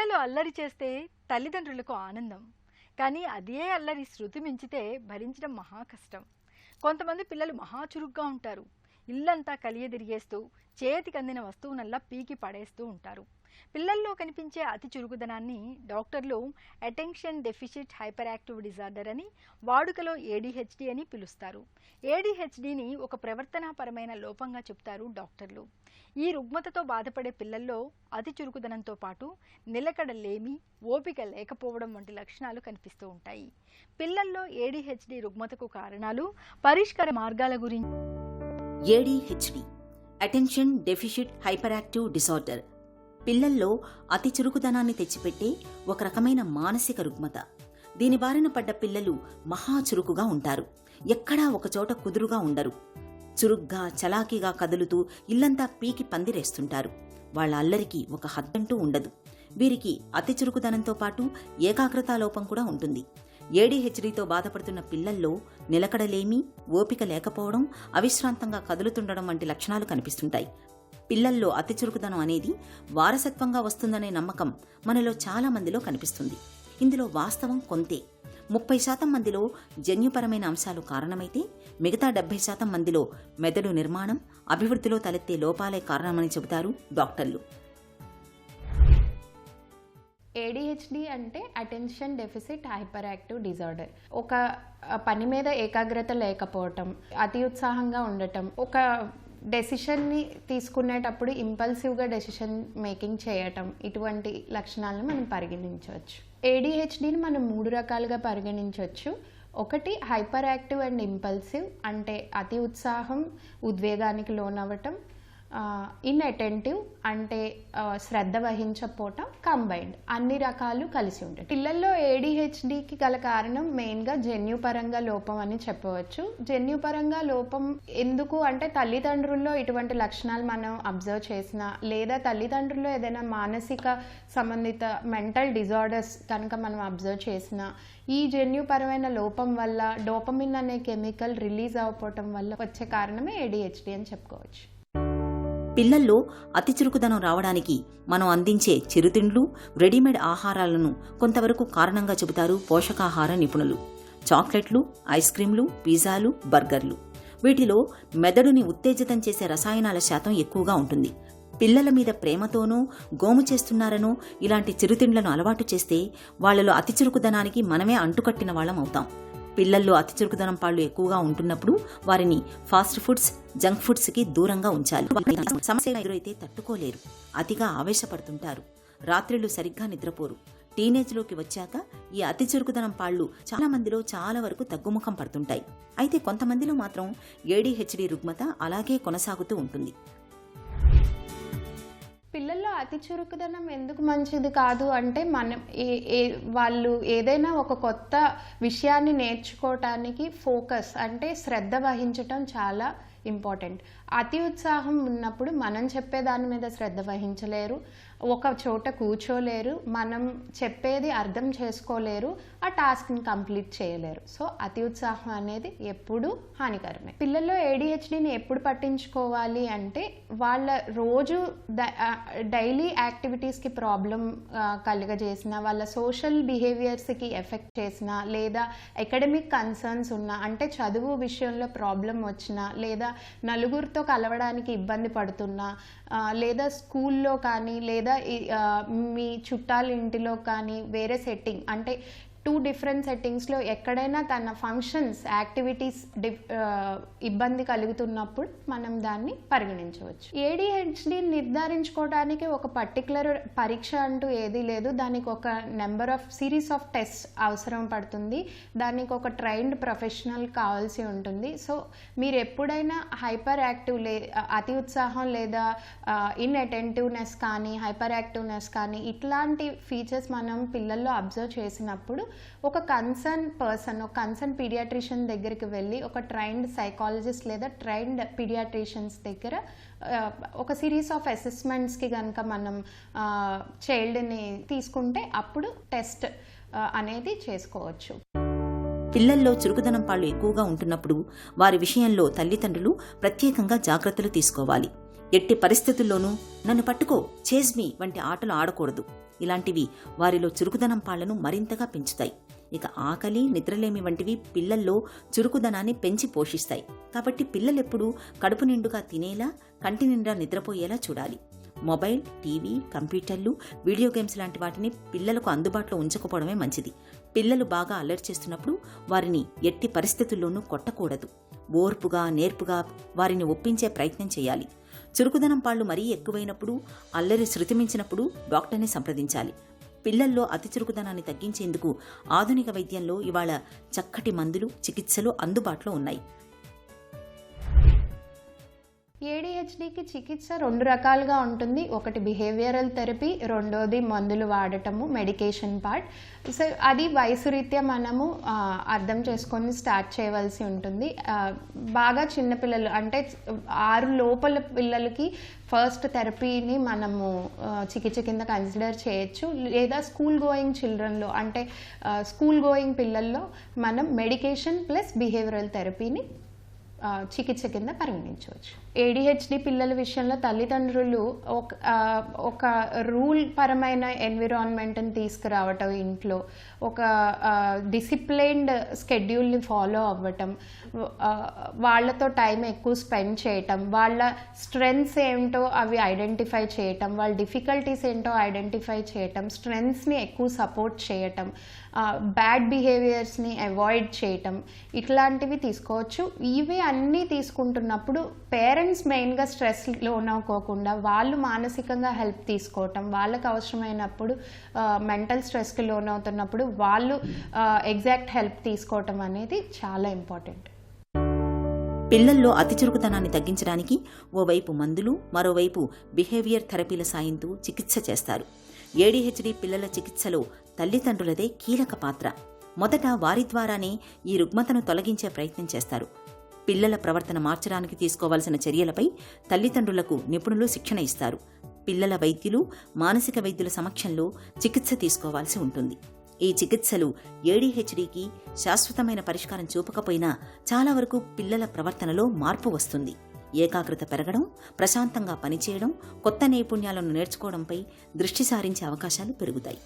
పిల్లలు అల్లరి చేస్తే తల్లిదండ్రులకు ఆనందం. కానీ అదే అల్లరి శృతి మించితే భరించడం మహా కష్టం. కొంతమంది పిల్లలు మహా చురుగ్గా ఉంటారు. ఇల్లంతా కలియదిరిగేస్తూ చేతికి అందిన వస్తువునల్లా పీకి పడేస్తూ ఉంటారు. పిల్లల్లో కనిపించే అతి చురుకుదనాన్ని డాక్టర్లు attention deficit hyper active disorder అని, వాడుకలో ఏడీహెచ్డి అని పిలుస్తారు. ఏడీహెచ్డిని ఒక ప్రవర్తనాపరమైన లోపంగా చెప్తారు డాక్టర్లు. ఈ రుగ్మతతో బాధపడే పిల్లల్లో అతి చురుకుదనంతో పాటు నిలకడ లేమి, ఓపిక లేకపోవడం వంటి లక్షణాలు కనిపిస్తూ ఉంటాయి. పిల్లల్లో ఏడీహెచ్డి రుగ్మతకు కారణాలు, పరిష్కార మార్గాల గురించి. ADHD attention deficit hyper active disorder పిల్లల్లో అతి చురుకుదనాన్ని తెచ్చిపెట్టే ఒక రకమైన మానసిక రుగ్మత. దీని బారిన పడ్డ పిల్లలు మహా చురుకుగా ఉంటారు. ఎక్కడా ఒకచోట కుదురుగా ఉండరు. చురుగ్గా చలాకీగా కదులుతూ ఇల్లంతా పీకి పందిరేస్తుంటారు. వాళ్ల అల్లరికి ఒక హద్దంటూ ఉండదు. వీరికి అతి చురుకుదనంతో పాటు ఏకాగ్రతాలోపం కూడా ఉంటుంది. ఏడీహెచ్డీతో బాధపడుతున్న పిల్లల్లో నిలకడలేమి, ఓపిక లేకపోవడం, అవిశ్రాంతంగా కదులుతుండడం వంటి లక్షణాలు కనిపిస్తుంటాయి. పిల్లల్లో అతి చురుకుదనం అనేది వారసత్వంగా వస్తుందనే నమ్మకం మనలో చాలా మందిలో కనిపిస్తుంది. ఇందులో వాస్తవం కొంతే. 30% మందిలో జన్యుపరమైన అంశాలు కారణమైతే మిగతా 70% మందిలో మెదడు నిర్మాణం, అభివృద్ధిలో తలెత్తే లోపాలే కారణమని చెబుతారు డాక్టర్లు. ఏడీహెచ్డి అంటే attention deficit hyper active disorder. ఒక పని మీద ఏకాగ్రత లేకపోవటం, అతి ఉత్సాహంగా ఉండటం, ఒక డెసిషన్ని తీసుకునేటప్పుడు ఇంపల్సివ్గా డెసిషన్ మేకింగ్ చేయటం, ఇటువంటి లక్షణాలను మనం పరిగణించవచ్చు. ఏడీహెచ్డిని మనం 3 రకాలుగా పరిగణించవచ్చు. ఒకటి హైపర్ యాక్టివ్ అండ్ ఇంపల్సివ్, అంటే అతి ఉత్సాహం, ఉద్వేగానికి లోనవ్వటం. ఇన్అటెంటివ్ అంటే శ్రద్ధ వహించకపోవటం. కంబైన్డ్, అన్ని రకాలు కలిసి ఉంటాయి. పిల్లల్లో ఏడీహెచ్డికి గల కారణం మెయిన్గా జన్యుపరంగా లోపం అని చెప్పవచ్చు. జన్యుపరంగా లోపం ఎందుకు అంటే తల్లిదండ్రుల్లో ఇటువంటి లక్షణాలు మనం అబ్జర్వ్ చేసినా, లేదా తల్లిదండ్రుల్లో ఏదైనా మానసిక సంబంధిత మెంటల్ డిజార్డర్స్ కనుక మనం అబ్జర్వ్ చేసినా, ఈ జన్యుపరమైన లోపం వల్ల డోపమిన్ అనే కెమికల్ రిలీజ్ అవ్వకపోవటం వల్ల వచ్చే కారణమే ఏడీహెచ్డి అని చెప్పుకోవచ్చు. పిల్లల్లో అతి చురుకుదనం రావడానికి మనం అందించే చిరుతిండ్లు, రెడీమేడ్ ఆహారాలను కొంతవరకు కారణంగా చెబుతారు పోషకాహార నిపుణులు. చాక్లెట్లు, ఐస్ క్రీంలు, పిజ్జాలు, బర్గర్లు, వీటిలో మెదడుని ఉత్తేజితం చేసే రసాయనాల శాతం ఎక్కువగా ఉంటుంది. పిల్లల మీద ప్రేమతోనూ గోము చేస్తున్నారనో ఇలాంటి చిరుతిండ్లను అలవాటు చేస్తే వాళ్లలో అతి చురుకుదనానికి మనమే అంటుకట్టిన వాళ్ళం అవుతాం. పిల్లల్లో అతి చురుకుదనం పాళ్లు ఎక్కువగా ఉంటున్నప్పుడు వారిని ఫాస్ట్ ఫుడ్స్, జంక్ ఫుడ్స్ కి దూరంగా ఉంచాలి. సమస్య ఎదురైతే తట్టుకోలేరు, అతిగా ఆవేశపడుతుంటారు, రాత్రిళ్లు సరిగ్గా నిద్రపోరు. టీనేజ్లోకి వచ్చాక ఈ అతి చురుకుదనం పాళ్లు చాలా మందిలో చాలా వరకు తగ్గుముఖం పడుతుంటాయి. అయితే కొంతమందిలో మాత్రం ఏడీహెచ్డీ రుగ్మత అలాగే కొనసాగుతూ ఉంటుంది. పిల్లల్లో అతి చురుకుదనం ఎందుకు మంచిది కాదు అంటే, మనం వాళ్ళు ఏదైనా ఒక కొత్త విషయాన్ని నేర్చుకోవటానికి ఫోకస్ అంటే శ్రద్ధ వహించటం చాలా ఇంపార్టెంట్. అతి ఉత్సాహం ఉన్నప్పుడు మనం చెప్పే దాని మీద శ్రద్ధ వహించలేరు, ఒక చోట కూర్చోలేరు, మనం చెప్పేది అర్థం చేసుకోలేరు, ఆ టాస్క్ని కంప్లీట్ చేయలేరు. సో అతి ఉత్సాహం అనేది ఎప్పుడు హానికరమే. పిల్లల్లో ఏడీహెచ్డీని ఎప్పుడు పట్టించుకోవాలి అంటే, వాళ్ళ రోజు డైలీ యాక్టివిటీస్కి ప్రాబ్లం కలుగజేసిన, వాళ్ళ సోషల్ బిహేవియర్స్కి ఎఫెక్ట్ చేసిన, లేదా అకాడమిక్ కన్సర్న్స్ ఉన్నా, అంటే చదువు విషయంలో ప్రాబ్లం వచ్చినా, లేదా నలుగురితో కలవడానికి ఇబ్బంది పడుతున్నా, లేదా స్కూల్లో కానీ, లేదా మీ చుట్టాల ఇంటిలో కానీ, వేరే సెట్టింగ్ అంటే 2 డిఫరెంట్ సెట్టింగ్స్లో ఎక్కడైనా తన ఫంక్షన్స్, యాక్టివిటీస్ ఇబ్బంది కలుగుతున్నప్పుడు మనం దాన్ని పరిగణించవచ్చు. ఏడీహెచ్డీని నిర్ధారించుకోవడానికి ఒక పర్టికులర్ పరీక్ష అంటూ ఏదీ లేదు. దానికి ఒక సిరీస్ ఆఫ్ టెస్ట్ అవసరం పడుతుంది. దానికి ఒక ట్రైన్డ్ ప్రొఫెషనల్ కావాల్సి ఉంటుంది. సో మీరు ఎప్పుడైనా హైపర్ యాక్టివ్ అతి ఉత్సాహం, లేదా ఇన్అటెంటివ్నెస్ కానీ, హైపర్ యాక్టివ్నెస్ కానీ, ఇట్లాంటి ఫీచర్స్ మనం పిల్లల్లో అబ్జర్వ్ చేసినప్పుడు ఒక కన్సర్న్ పర్సన్, ఒక కన్సర్న్ పీడియాట్రిషియన్ దగ్గరికి వెళ్ళి, ఒక ట్రైన్డ్ సైకాలజిస్ట్ లేదా ట్రైన్డ్ పీడియాట్రిషియన్స్ దగ్గర ఒక సిరీస్ ఆఫ్ అసెస్మెంట్స్కి కనుక మనం చైల్డ్ని తీసుకుంటే అప్పుడు టెస్ట్ అనేది చేసుకోవచ్చు. పిల్లల్లో చురుకుదనం పాళ్లు ఎక్కువగా ఉంటున్నప్పుడు వారి విషయంలో తల్లిదండ్రులు ప్రత్యేకంగా జాగ్రత్తలు తీసుకోవాలి. ఎట్టి పరిస్థితుల్లోనూ నన్ను పట్టుకో, చేజ్ మీ వంటి ఆటలు ఆడకూడదు. ఇలాంటివి వారిలో చురుకుదనం పాళ్లను మరింతగా పెంచుతాయి. ఇక ఆకలి, నిద్రలేమి వంటివి పిల్లల్లో చురుకుదనాన్ని పెంచి పోషిస్తాయి. కాబట్టి పిల్లలెప్పుడూ కడుపు నిండుగా తినేలా, కంటి నిండా నిద్రపోయేలా చూడాలి. మొబైల్, టీవీ, కంప్యూటర్లు, వీడియో గేమ్స్ లాంటి వాటిని పిల్లలకు అందుబాటులో ఉంచకపోవడమే మంచిది. పిల్లలు బాగా అల్లరి చేస్తున్నప్పుడు వారిని ఎట్టి పరిస్థితుల్లోనూ కొట్టకూడదు. ఓర్పుగా, నేర్పుగా వారిని ఒప్పించే ప్రయత్నం చేయాలి. చురుకుదనం పాళ్లు మరీ ఎక్కువైనప్పుడు, అల్లరి శృతిమించినప్పుడు డాక్టర్ని సంప్రదించాలి. పిల్లల్లో అతి చురుకుదనాన్ని తగ్గించేందుకు ఆధునిక వైద్యంలో ఇవాళ చక్కటి మందులు, చికిత్సలు అందుబాటులో ఉన్నాయి. ఏడిహెచ్డికి చికిత్స 2 రకాలుగా ఉంటుంది. ఒకటి బిహేవియరల్ థెరపీ, రెండోది మందులు వాడటము, మెడికేషన్ పార్ట్. సో అది వయసు రీత్యా మనము అర్థం చేసుకొని స్టార్ట్ చేయవలసి ఉంటుంది. బాగా చిన్నపిల్లలు అంటే 6 లోపల పిల్లలకి ఫస్ట్ థెరపీని మనము చికిత్స కింద కన్సిడర్ చేయొచ్చు. లేదా స్కూల్ గోయింగ్ చిల్డ్రన్లో అంటే స్కూల్ గోయింగ్ పిల్లల్లో మనం మెడికేషన్ ప్లస్ బిహేవియరల్ థెరపీని చికిత్స కింద పరిగణించవచ్చు. ఏడిహెచ్డి పిల్లల విషయంలో తల్లిదండ్రులు ఒక రూల్ పరమైన ఎన్విరాన్మెంట్ని తీసుకురావటం, ఇంట్లో ఒక డిసిప్లైన్డ్ స్కెడ్యూల్ని ఫాలో అవ్వటం, వాళ్ళతో టైం ఎక్కువ స్పెండ్ చేయటం, వాళ్ళ స్ట్రెంగ్స్ ఏంటో అవి ఐడెంటిఫై చేయటం, వాళ్ళ డిఫికల్టీస్ ఏంటో ఐడెంటిఫై చేయటం, స్ట్రెంగ్స్ని ఎక్కువ సపోర్ట్ చేయటం, బ్యాడ్ బిహేవియర్స్ని అవాయిడ్ చేయటం, ఇట్లాంటివి తీసుకోవచ్చు. ఇవి అన్నీ తీసుకుంటున్నప్పుడు పేరెంట్స్ మెయిన్గా స్ట్రెస్ లోనవ్వకోకుండా వాళ్ళు మానసికంగా హెల్ప్ తీసుకోవటం, వాళ్ళకు అవసరమైనప్పుడు మెంటల్ స్ట్రెస్కి లోనవుతున్నప్పుడు వాళ్ళు ఎగ్జాక్ట్ హెల్ప్ తీసుకోవటం అనేది చాలా ఇంపార్టెంట్. పిల్లల్లో అతి చురుకుతనాన్ని తగ్గించడానికి ఓవైపు మందులు, మరోవైపు బిహేవియర్ థెరపీల సాయంతో చికిత్స చేస్తారు. ఏడిహెచ్డి పిల్లల చికిత్సలో తల్లిదండ్రులదే కీలక పాత్ర. మొదట వారి ద్వారానే ఈ రుగ్మతను తొలగించే ప్రయత్నం చేస్తారు. పిల్లల ప్రవర్తన మార్చడానికి తీసుకోవాల్సిన చర్యలపై తల్లిదండ్రులకు నిపుణులు శిక్షణ ఇస్తారు. పిల్లల వైద్యులు, మానసిక వైద్యుల సమక్షంలో చికిత్స తీసుకోవాల్సి ఉంటుంది. ఈ చికిత్సలు ఏడిహెచ్డికి శాశ్వతమైన పరిష్కారం చూపకపోయినా చాలా వరకు పిల్లల ప్రవర్తనలో మార్పు వస్తుంది. ఏకాగ్రత పెరగడం, ప్రశాంతంగా పనిచేయడం, కొత్త నైపుణ్యాలను నేర్చుకోవడంపై దృష్టి సారించే అవకాశాలు పెరుగుతాయి.